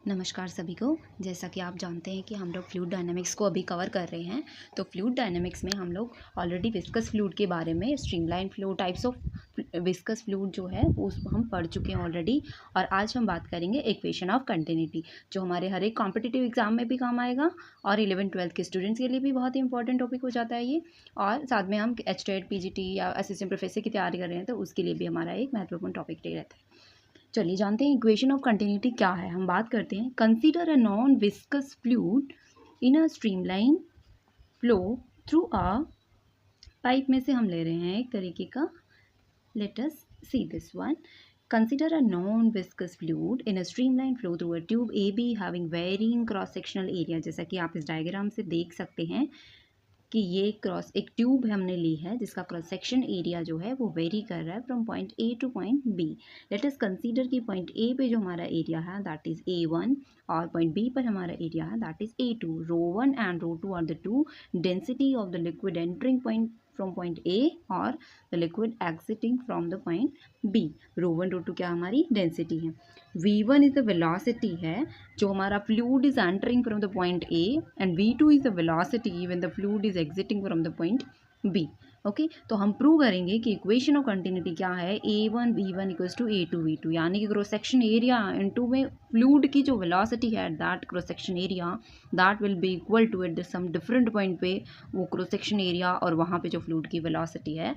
नमस्कार सभी को। जैसा कि आप जानते हैं कि हम लोग फ्लूइड डायनामिक्स को अभी कवर कर रहे हैं। तो फ्लूइड डायनामिक्स में हम लोग ऑलरेडी विस्कस फ्लूइड के बारे में, streamline flow, types of viscous fluid जो है वो हम पढ़ चुके हैं ऑलरेडी। और आज हम बात करेंगे इक्वेशन ऑफ कंटिन्यूटी, जो हमारे हर एक कॉम्पिटिटिव एग्जाम में भी काम आएगा और 11th-12th के स्टूडेंट्स के लिए भी बहुत ही इंपॉर्टेंट टॉपिक हो जाता है ये। और साथ में हम HTET, PGT या असिस्टेंट प्रोफेसर की तैयारी कर रहे हैं तो उसके लिए भी हमारा एक महत्वपूर्ण टॉपिक रहता है। चलिए जानते हैं इक्वेशन ऑफ कंटिन्यूटी क्या है। हम बात करते हैं, consider a non viscous fluid in a streamline flow through a pipe में से हम ले रहे हैं एक तरीके का, let us see this one. Consider a non-viscous fluid in a streamlined flow through a tube AB having varying cross-sectional area। जैसा कि आप इस डायग्राम से देख सकते हैं कि ये एक ट्यूब हमने ली है जिसका क्रॉस सेक्शन एरिया जो है वो वेरी कर रहा है from point A to point B. Let us consider कि पॉइंट ए पे जो हमारा एरिया है दैट इज़ A1 और पॉइंट बी पर हमारा एरिया है that is A2। ρ1 and ρ2 are the two density of the liquid entering point from point A और the liquid exiting from the point B. ρ1 ρ2 क्या हमारी डेंसिटी है। v1 is the velocity है जो हमारा fluid is entering from the point A, and v2 is the velocity when the fluid is exiting from the point B. Okay, तो हम prove करेंगे कि इक्वेशन ऑफ कंटिन्यूटी क्या है, A1 v1 equals to A2 v2, यानी कि cross section area into में fluid की जो वेलोसिटी है that cross section area that will be equal to at some different point पे वो क्रॉस सेक्शन एरिया और वहाँ पे जो फ्लूइड की वेलोसिटी है।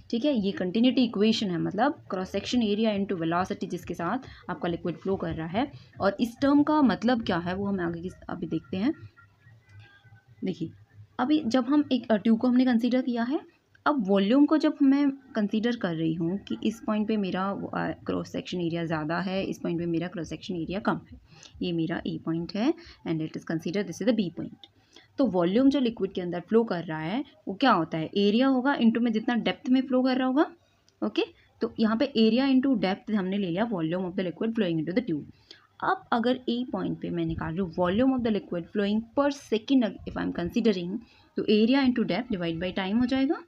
ठीक है, ये कंटिन्यूटी इक्वेशन है, मतलब cross section area into velocity जिसके साथ आपका लिक्विड फ्लो कर रहा है। और इस टर्म का मतलब क्या है वो हम आगे अभी देखते हैं। देखिए, अभी जब हम एक ट्यूब को हमने कंसीडर किया है, अब वॉल्यूम को जब मैं कंसीडर कर रही हूँ कि इस पॉइंट पे मेरा क्रॉस सेक्शन एरिया ज़्यादा है, इस पॉइंट पे मेरा क्रॉस सेक्शन एरिया कम है, ये मेरा ए पॉइंट है and let us consider this is the B point. तो वॉल्यूम जो लिक्विड के अंदर फ्लो कर रहा है वो क्या होता है, एरिया होगा इनटू में जितना डेप्थ में फ्लो कर रहा होगा। ओके, तो यहाँ पे एरिया इनटू डेप्थ हमने ले लिया volume of the liquid flowing into the tube. अब अगर ए पॉइंट पे मैं निकाल रही हूँ volume of the liquid flowing per second, if I am considering, तो area into depth divide by time हो जाएगा।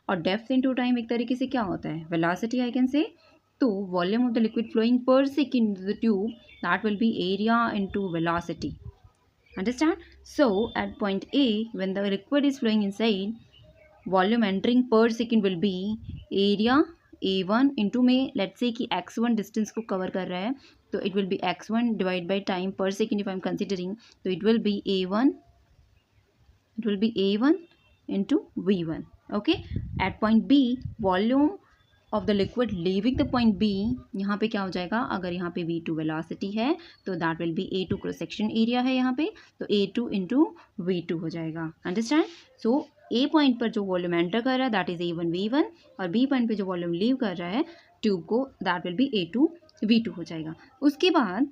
और डेप्थ इंटू टाइम एक तरीके से क्या होता है, वेलोसिटी आई कैन से। तो volume of the liquid flowing per second the tube that will be area into velocity. Understand? So at point A, when the liquid is flowing inside, volume entering per second will be area A1 into में let's say कि x1 distance को cover कर रहा है तो it will be x1 divided by time per second if I am considering, तो it will be A1 into V1. Okay, at point B volume of the liquid leaving the point B, यहाँ पे क्या हो जाएगा, अगर यहाँ पे V2 velocity है तो that will B A2 cross section area है यहाँ पे, तो A2 इंटू V2 हो जाएगा। अंडरस्टैंड? सो ए पॉइंट पर जो वॉल्यूम एंटर कर रहा है दैट इज A1 V1 और बी पॉइंट पे जो वॉल्यूम लीव कर रहा है ट्यूब को that will B A2 V2 हो जाएगा। उसके बाद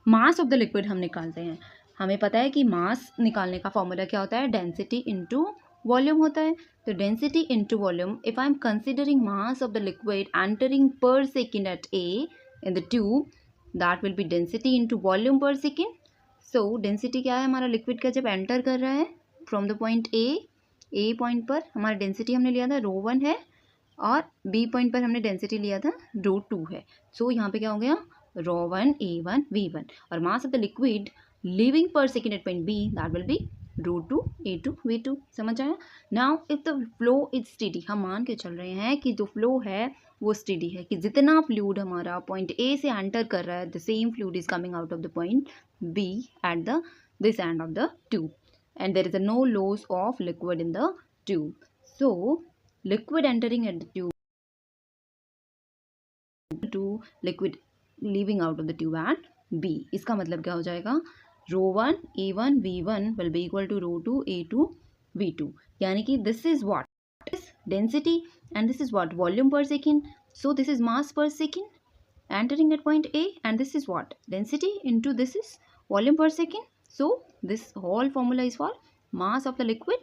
मास ऑफ द लिक्विड हम निकालते हैं। हमें पता है कि मास निकालने का फॉर्मूला क्या होता है, डेंसिटी इंटू वॉल्यूम होता है। तो density into volume, if I am considering mass of the liquid entering per second at A in the tube that will be density into volume per second. So density क्या है हमारा liquid का जब enter कर रहा है from the point A point पर हमारा डेंसिटी हमने लिया था ρ1 है और बी पॉइंट पर हमने डेंसिटी लिया था ρ2 है। सो यहाँ पे क्या हो गया, ρ1 A1 V1 और mass of the liquid living per second at point B that will be ρ2 A2 V2। समझ आया? Now if the flow is steady, हम मान के चल रहे हैं कि जो फ्लो है वो स्टेडी है, कि जितना फ्लूइड हमारा पॉइंट ए से एंटर कर रहा है the same fluid is coming out of the point B at the this end of the tube and there is a no loss of liquid in the tube. So liquid entering at the tube to liquid leaving out of the tube at B. इसका मतलब क्या हो जाएगा, ρ1 A1 V1 will be equal to ρ2 A2 V2, यानी कि this is what is density and this is what volume per second. So this is mass per second entering at point A and this is what density into this is volume per second. So this whole formula is for mass of the liquid,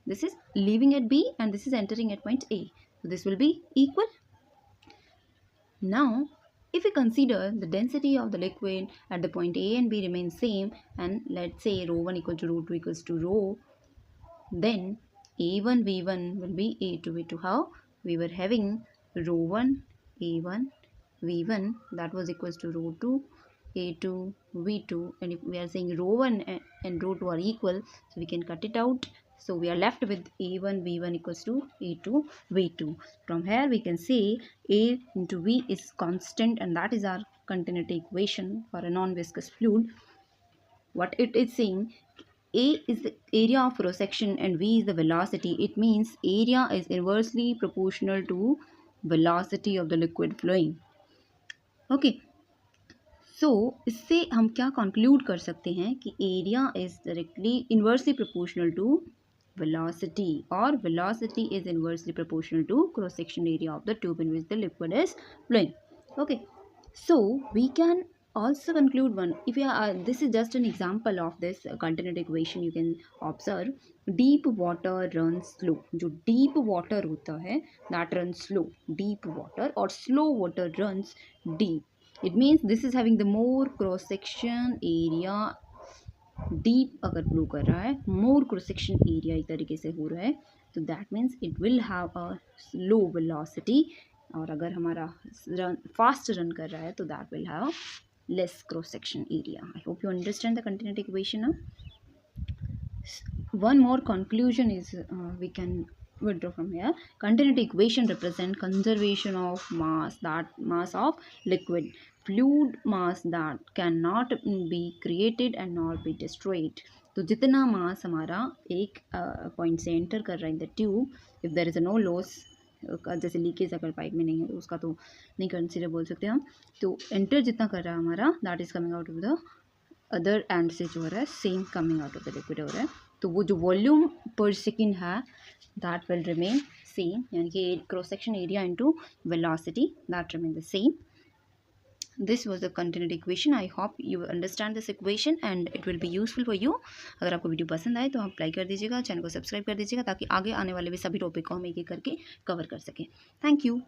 this is leaving at B and this is entering at point A, so this will be equal. Now if we consider the density of the liquid at the point A and B remains same, and let's say ρ1 equal to ρ2 equals to rho, then A1 V1 will be A2 V2. How? We were having ρ1 A1 V1 that was equals to ρ2 A2 V2, and if we are saying rho 1 and rho 2 are equal, so we can cut it out. So we are left with A1 V1 equals to A2 V2. From here we can say A into V is constant, and that is our continuity equation for a non-viscous fluid. What it is saying, A is the area of cross section and V is the velocity. It means area is inversely proportional to velocity of the liquid flowing. Okay, so इससे हम क्या conclude कर सकते हैं कि area is directly inversely proportional to velocity, और velocity is inversely proportional to cross section area of the tube in which the liquid is flowing. Okay, so we can also conclude one, if you are, this is just an example of this continuity equation. You can observe deep water runs slow. जो deep water होता है that runs slow, deep water, और slow water runs deep. It means this is having the more cross section area. Deep अगर flow कर रहा है, मोर cross section area इस तरीके से हो रहा है, तो that means it will have a low velocity. और अगर हमारा फास्ट रन कर रहा है तो that will have less cross section area. I hope you understand the continuity equation. One more conclusion is we can withdraw from here. Continuity equation represent conservation of mass, that mass of liquid fluid mass that cannot be created and not be destroyed. तो जितना मास हमारा एक point से enter कर रहा है in the tube, if there is no loss, जैसे leakage अगर पाइप में नहीं है तो उसका तो नहीं कंसिडर बोल सकते हम, तो एंटर जितना कर रहा है हमारा, that is coming out of the other and से जो हो रहा है same coming out of the liquid हो रहा है, तो वो जो वॉल्यूम पर सेकेंड है दैट विल रिमेन सेम, यानी कि cross section area into velocity that remain the same. This was the continuity equation. I hope you understand this equation and it will be useful for you. अगर आपको video पसंद आए तो आप like कर दीजिएगा, चैनल को सब्सक्राइब कर दीजिएगा, ताकि आगे आने वाले भी सभी टॉपिक को हम एक एक करके कवर कर सकें. Thank you.